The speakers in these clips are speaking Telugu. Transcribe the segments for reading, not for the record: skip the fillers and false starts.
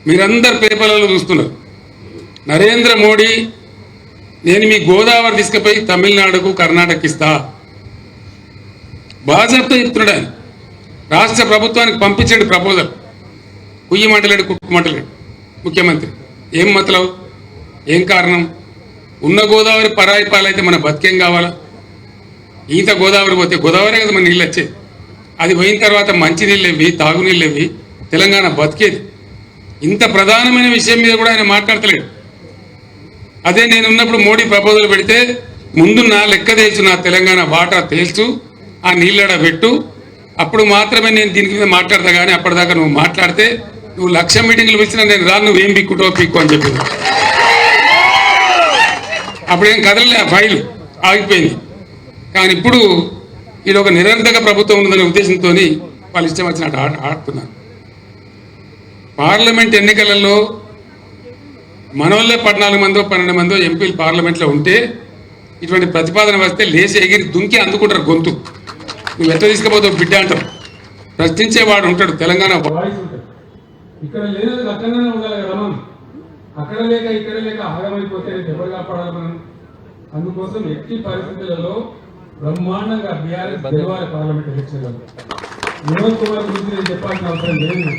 మీరందరు పేపర్లలో చూస్తున్నారు. నరేంద్ర మోడీ నేను మీ గోదావరి తీసుకుపోయి తమిళనాడుకు కర్ణాటకకి ఇస్తా బాజాబ్తో చెప్తున్నాడు. ఆయన రాష్ట్ర ప్రభుత్వానికి పంపించండి ప్రపోజల్. కుయ్యి మంటలేడు కుక్కు మంటలేడు ముఖ్యమంత్రి. ఏం మతలవు, ఏం కారణం? ఉన్న గోదావరి పరాయి పాలైతే మన బతికేం కావాలా? ఈత గోదావరి పోతే గోదావరి కదా మన నీళ్ళు వచ్చేది. అది పోయిన తర్వాత మంచి నీళ్ళు ఇవి, తాగునీళ్ళు ఇవి, తెలంగాణ బతికేది. ఇంత ప్రధానమైన విషయం మీద కూడా ఆయన మాట్లాడతలేడు. అదే నేను ఉన్నప్పుడు మోడీ ప్రపోజల్ పెడితే ముందు నా లెక్క తేల్చు, నా తెలంగాణ వాటా తేల్చు, ఆ నీళ్ళడ పెట్టు, అప్పుడు మాత్రమే నేను దీని మీద మాట్లాడతా. కానీ అప్పటిదాకా నువ్వు మాట్లాడితే నువ్వు 1,00,000 మీటింగ్లు పిలిచినా నేను రాను, నువ్వేం పిక్కుటో పిక్కు అని చెప్పింది. అప్పుడేం కదలలే, ఆ ఫైలు ఆగిపోయింది. కానీ ఇప్పుడు ఇది ఒక నిరంతర ప్రభుత్వం ఉందనే ఉద్దేశంతో వాళ్ళు ఇష్టం వచ్చినట్టు ఆడుతున్నారు. పార్లమెంట్ ఎన్నికలలో మనోళ్ళే 14 మందో 12 మందో ఎంపీలు పార్లమెంట్లో ఉంటే ఇటువంటి ప్రతిపాదన వస్తే లేచి ఎగిరి దుంకి అందుకుంటారు గొంతు. నువ్వు ఎట్లా తీసుకుపోతావు బిడ్డ అంటారు. ప్రశ్నించేవాడు ఉంటాడు, తెలంగాణ వాయిస్ ఉంటుంది. ఇక్కడ లేనది అక్కడనే ఉండాలి కదా మనం. అక్కడ లేక ఇక్కడ లేక ఆగమైపోతే ఎవరు కాపాడాలి మనం? అందుకోసం ఎట్టి పరిస్థితులలో బ్రహ్మాండంగా బీఆర్ఎస్ గెలవాలి పార్లమెంట్ ఎలక్షన్లలో. వినోద్ కుమార్ గురించి నేను చెప్పాల్సిన అవసరం లేదు.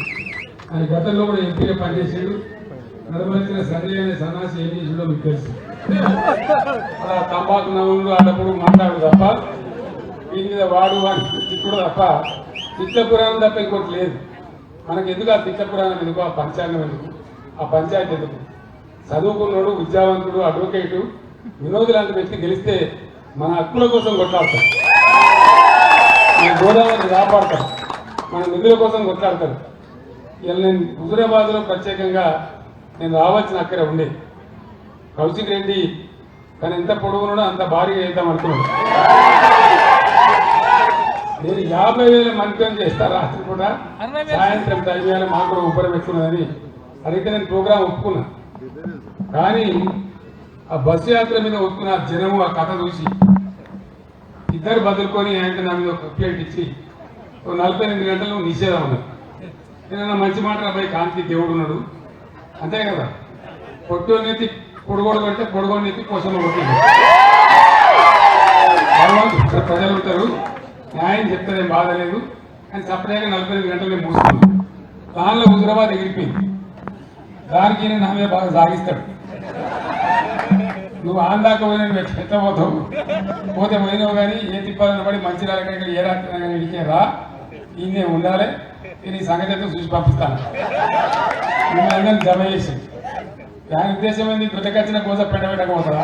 ఆయన గతంలో కూడా ఎంపీగా పనిచేసాడు. నడవలసిన సంజయ్ అనే సన్నాసి ఏం చేసిండో మీకు తెలుసు. అలా తంబాకు నవ్వులు అన్నప్పుడు మాట్లాడు తప్ప దీని మీద వాడు తిప్పుడు తప్ప తిట్ల పురాణం తప్ప ఇంకోటి లేదు. మనకు ఎందుకు ఆ తిట్ల పురాణం ఎందుకు, ఆ పంచాంగం ఎందుకు, ఆ పంచాయతీ ఎందుకు? చదువుకున్నాడు, విద్యావంతుడు, అడ్వకేటు వినోద్ లాంటి వ్యక్తి గెలిస్తే మన హక్కుల కోసం కొట్లాడతారు, మన గోదావరిని కాపాడతారు, మన నిధుల కోసం కొట్లాడతారు. ఇలా నేను హుజూరాబాద్లో ప్రత్యేకంగా నేను రావాల్సిన అక్కడ ఉండే కౌశిక్ రెడ్డి తను ఎంత పొడుగున్నాడో అంత భారీగా వేద్దాం అనుకున్నాడు. నేను 50,000 మందితో చేస్తా రాత్రి కూడా, సాయంత్రం 5,000 మాకు కూడా ఉపరం ఎక్కున్నదని అడిగితే నేను ప్రోగ్రాం ఒప్పుకున్నా. కానీ ఆ బస్సు యాత్ర మీద ఒప్పుకున్న జనము ఆ కథ చూసి ఇద్దరు బదులుకొని ఆయన నా మీద ఒక ప్లేట్ ఇచ్చి 48 గంటలు నిషేధం ఉన్నారు. నేను మంచి మాట అబ్బాయి కాంతి దేవుడు ఉన్నాడు అంతే కదా. పొట్టోనెత్తి పొడుగోడు కంటే పొడుగోడు ఎత్తి పోషణ కొట్టింది. ప్రజలు ఉంటారు, న్యాయం చెప్తారేం బాధ లేదు అని సపరేట్గా 48 గంటలు మూసుకున్నాను. దానిలో హుజూరాబాద్ ఎగిరిపోయింది. దానికి నేను నా మీద బాగా సాగిస్తాడు. నువ్వు ఆందాక పోయినా నువ్వు ఎత్తపోతావు, పోతే పోయినావు కానీ ఏ తిప్పాలని పడి మంచి రాళ్ళ ఏ రాత్రి కానీ ఇడికే రా, ఈయనే ఉండాలి, నేను ఈ సంగతితో చూసి పంపిస్తాను. మిమ్మల్ని జమ చేసి దాని ఉద్దేశం ఏంది? గుట్టకొచ్చిన కోసం పెట్టబెట్టకపోతుందా?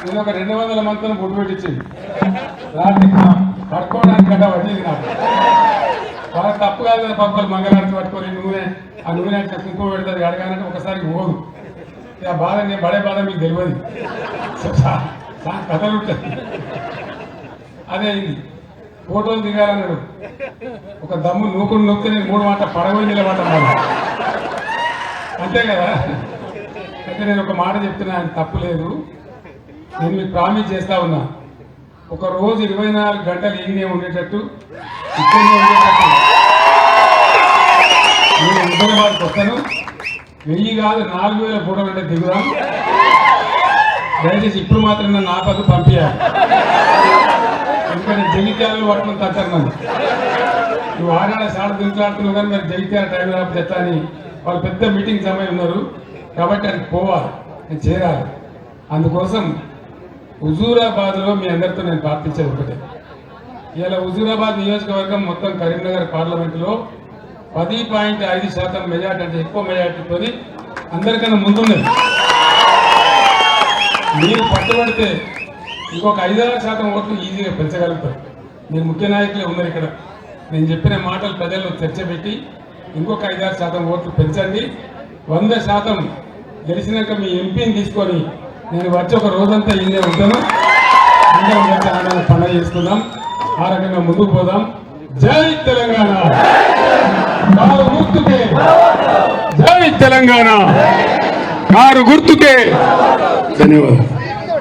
నేను ఒక 200 మందితో బొట్టు పెట్టించింది రాత్రి పడుకోవడానికి గడ్డ పట్టింది నాకు. వాళ్ళకి తప్పు కాదు కదా, పక్కలు మంగళారతి పట్టుకొని నూనె ఆ నూనె అంటే కుంకుమ పెడతారు అడగానంటే ఒకసారి పోదు. ఆ బాధ నేను పడే బాధ మీకు తెలియదు, కథలు ఉంటుంది. అదే అయింది. ఫోటోలు దిగాలన్నాడు, ఒక దమ్ము నూకుడు నొక్కితే నేను 3 మాట పడగొని నిలబడ్డాను అంతే కదా. అయితే నేను ఒక మాట చెప్తున్నా, ఆయన తప్పు లేదు. నేను మీకు ప్రామిస్ చేస్తా ఉన్నా, ఒక రోజు 24 గంటలు ఈయనే ఉండేటట్టు, ఇక్కడనే ఉండేటట్టు నేను హుజూరాబాద్కి వస్తాను. 1000 కాదు 4,000 ఫోటోలు అంటే దిగుదాం. దయచేసి ఇప్పుడు మాత్రం నన్ను ఆపదు పంపించాలి. ఎందుకంటే జగిత్యాలను పట్టుకుని తట్టారు నన్ను. నువ్వు ఆడాడ సాడు దింట్లాడుతున్నావు కానీ మరి జగిత్యాల టైం రాకపోతే ఎట్లా అని వాళ్ళు పెద్ద మీటింగ్ సమయం ఉన్నారు. కాబట్టి అది పోవాలి, నేను చేరాలి. అందుకోసం హుజూరాబాద్లో మీ అందరితో నేను ప్రార్థించేది ఒకటే. ఇలా హుజూరాబాద్ నియోజకవర్గం మొత్తం కరీంనగర్ పార్లమెంటులో 10.5% మెజార్టీ, అంటే ఎక్కువ మెజార్టీతో అందరికన్నా ముందున్నది. మీరు పట్టుబడితే ఇంకొక 5-6% ఓట్లు ఈజీగా పెంచగలుగుతారు. మీరు ముఖ్య నాయకులే ఉన్నారు ఇక్కడ. నేను చెప్పిన మాటలు ప్రజల్లో చర్చ పెట్టి ఇంకొక 5-6% ఓట్లు పెంచండి. 100% గెలిచినాక మీ ఎంపీని తీసుకొని నేను వచ్చి ఒక రోజంతా ఇన్నే ఉంటాను. అందరం కలిసి ఆనందంగా పండుగ చేసుకుందాం, ఆ రకంగా ముందుకు పోదాం. జై తెలంగాణ, కారు గుర్తుకే, జై తెలంగాణ, కారు గుర్తుకే. ధన్యవాదాలు.